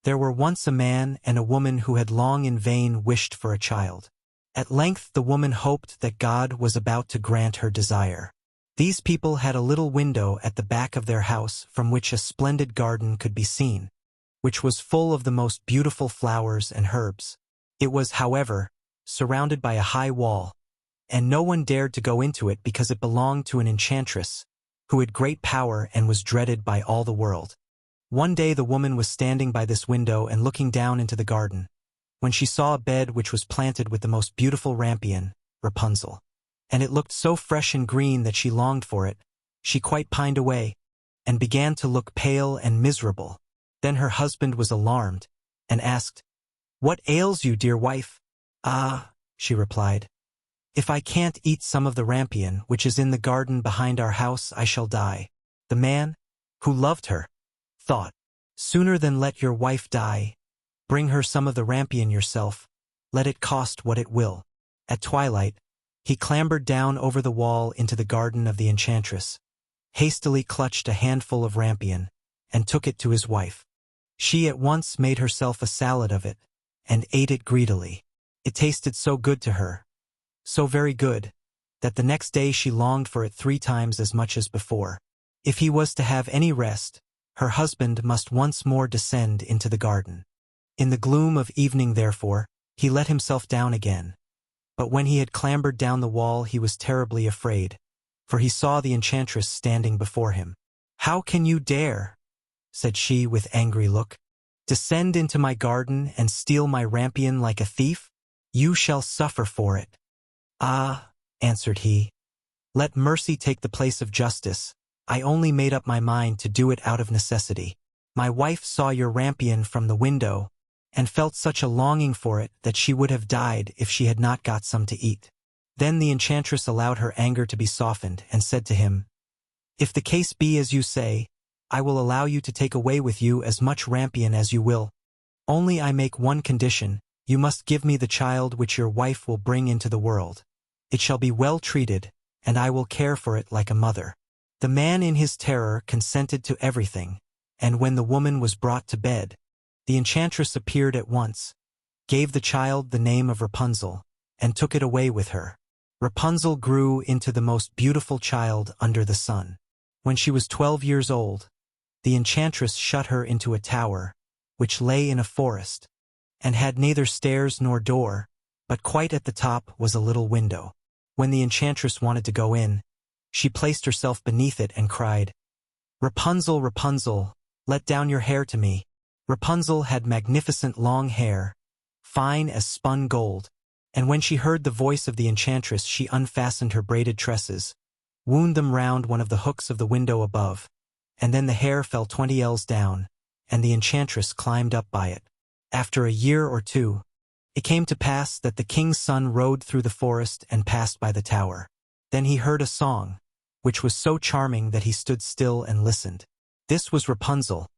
There were once a man and a woman who had long in vain wished for a child. At length the woman hoped that God was about to grant her desire. These people had a little window at the back of their house from which a splendid garden could be seen, which was full of the most beautiful flowers and herbs. It was, however, surrounded by a high wall, and no one dared to go into it because it belonged to an enchantress, who had great power and was dreaded by all the world. One day the woman was standing by this window and looking down into the garden, when she saw a bed which was planted with the most beautiful rampion, Rapunzel. And it looked so fresh and green that she longed for it. She quite pined away, and began to look pale and miserable. Then her husband was alarmed, and asked, "What ails you, dear wife?" "Ah," she replied, "if I can't eat some of the rampion which is in the garden behind our house, I shall die." The man, who loved her, thought, "Sooner than let your wife die, bring her some of the rampion yourself, let it cost what it will." At twilight, he clambered down over the wall into the garden of the enchantress, hastily clutched a handful of rampion, and took it to his wife. She at once made herself a salad of it, and ate it greedily. It tasted so good to her, so very good, that the next day she longed for it 3 times as much as before. If he was to have any rest, her husband must once more descend into the garden. In the gloom of evening, therefore, he let himself down again. But when he had clambered down the wall he was terribly afraid, for he saw the enchantress standing before him. "How can you dare," said she with angry look, "descend into my garden and steal my rampion like a thief? You shall suffer for it." "Ah," answered he, "let mercy take the place of justice. I only made up my mind to do it out of necessity. My wife saw your rampion from the window, and felt such a longing for it that she would have died if she had not got some to eat." Then the enchantress allowed her anger to be softened, and said to him, "If the case be as you say, I will allow you to take away with you as much rampion as you will. Only I make one condition: you must give me the child which your wife will bring into the world. It shall be well treated, and I will care for it like a mother." The man in his terror consented to everything, and when the woman was brought to bed, the enchantress appeared at once, gave the child the name of Rapunzel, and took it away with her. Rapunzel grew into the most beautiful child under the sun. When she was 12 years old, the enchantress shut her into a tower, which lay in a forest, and had neither stairs nor door, but quite at the top was a little window. When the enchantress wanted to go in, she placed herself beneath it and cried, "Rapunzel, Rapunzel, let down your hair to me." Rapunzel had magnificent long hair, fine as spun gold, and when she heard the voice of the enchantress she unfastened her braided tresses, wound them round one of the hooks of the window above, and then the hair fell 20 ells down, and the enchantress climbed up by it. After a year or 2, it came to pass that the king's son rode through the forest and passed by the tower. Then he heard a song, which was so charming that he stood still and listened. This was Rapunzel,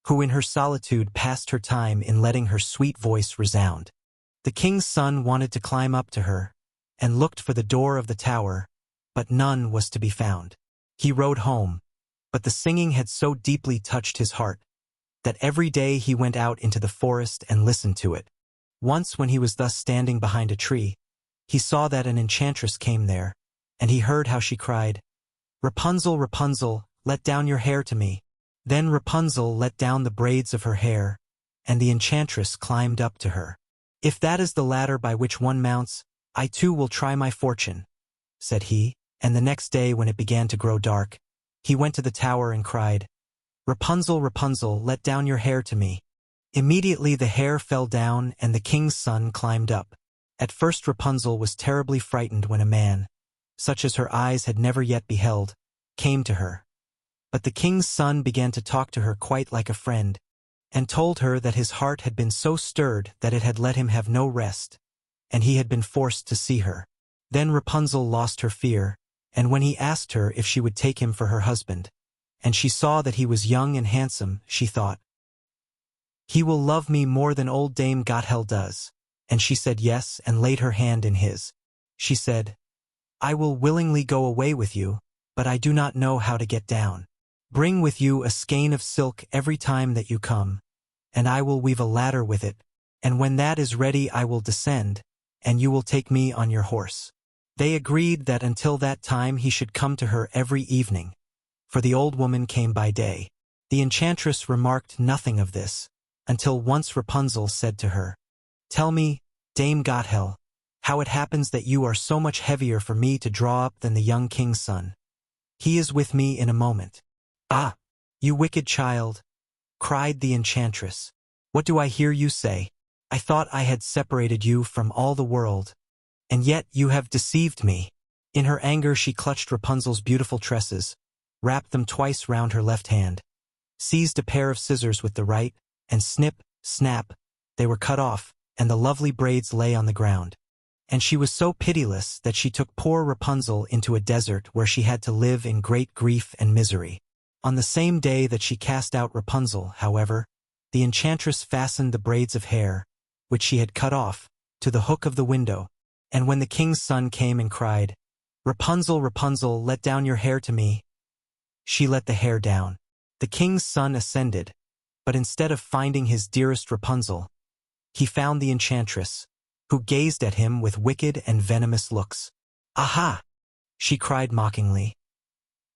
who in her solitude passed her time in letting her sweet voice resound. The king's son wanted to climb up to her, and looked for the door of the tower, but none was to be found. He rode home, but the singing had so deeply touched his heart, that every day he went out into the forest and listened to it. Once when he was thus standing behind a tree, he saw that an enchantress came there, and he heard how she cried, "Rapunzel, Rapunzel, let down your hair to me." Then Rapunzel let down the braids of her hair, and the enchantress climbed up to her. "If that is the ladder by which one mounts, I too will try my fortune," said he, and the next day when it began to grow dark, he went to the tower and cried, "Rapunzel, Rapunzel, let down your hair to me." Immediately the hair fell down and the king's son climbed up. At first Rapunzel was terribly frightened when a man, such as her eyes had never yet beheld, came to her. But the king's son began to talk to her quite like a friend, and told her that his heart had been so stirred that it had let him have no rest, and he had been forced to see her. Then Rapunzel lost her fear, and when he asked her if she would take him for her husband, and she saw that he was young and handsome, she thought, "He will love me more than old Dame Gothel does." And she said yes, and laid her hand in his. She said, "I will willingly go away with you, but I do not know how to get down. Bring with you a skein of silk every time that you come, and I will weave a ladder with it, and when that is ready I will descend, and you will take me on your horse." They agreed that until that time he should come to her every evening, for the old woman came by day. The enchantress remarked nothing of this, until once Rapunzel said to her, "Tell me, Dame Gothel, how it happens that you are so much heavier for me to draw up than the young king's son. He is with me in a moment." "Ah, you wicked child," cried the enchantress. "What do I hear you say? I thought I had separated you from all the world, and yet you have deceived me." In her anger she clutched Rapunzel's beautiful tresses, wrapped them twice round her left hand, seized a pair of scissors with the right, and snip, snap, they were cut off, and the lovely braids lay on the ground. And she was so pitiless that she took poor Rapunzel into a desert where she had to live in great grief and misery. On the same day that she cast out Rapunzel, however, the enchantress fastened the braids of hair, which she had cut off, to the hook of the window, and when the king's son came and cried, "Rapunzel, Rapunzel, let down your hair to me," she let the hair down. The king's son ascended, but instead of finding his dearest Rapunzel, he found the enchantress, who gazed at him with wicked and venomous looks. "Aha!" she cried mockingly.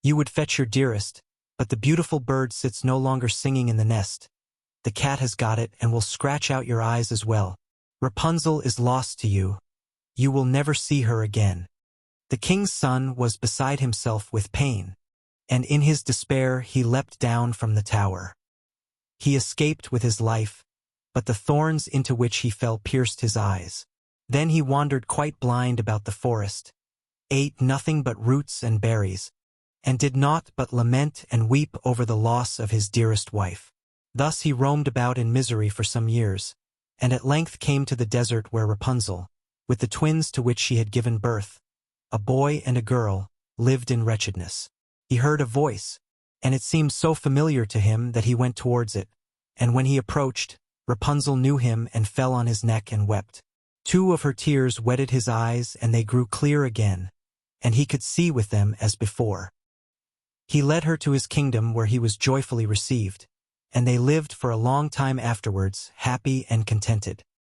"You would fetch your dearest, but the beautiful bird sits no longer singing in the nest. The cat has got it and will scratch out your eyes as well. Rapunzel is lost to you. You will never see her again." The king's son was beside himself with pain, and in his despair he leapt down from the tower. He escaped with his life, but the thorns into which he fell pierced his eyes. Then he wandered quite blind about the forest, ate nothing but roots and berries, and did naught but lament and weep over the loss of his dearest wife. Thus he roamed about in misery for some years, and at length came to the desert where Rapunzel, with the twins to which she had given birth, a boy and a girl, lived in wretchedness. He heard a voice, and it seemed so familiar to him that he went towards it, and when he approached, Rapunzel knew him and fell on his neck and wept. 2 of her tears wetted his eyes and they grew clear again, and he could see with them as before. He led her to his kingdom where he was joyfully received, and they lived for a long time afterwards, happy and contented.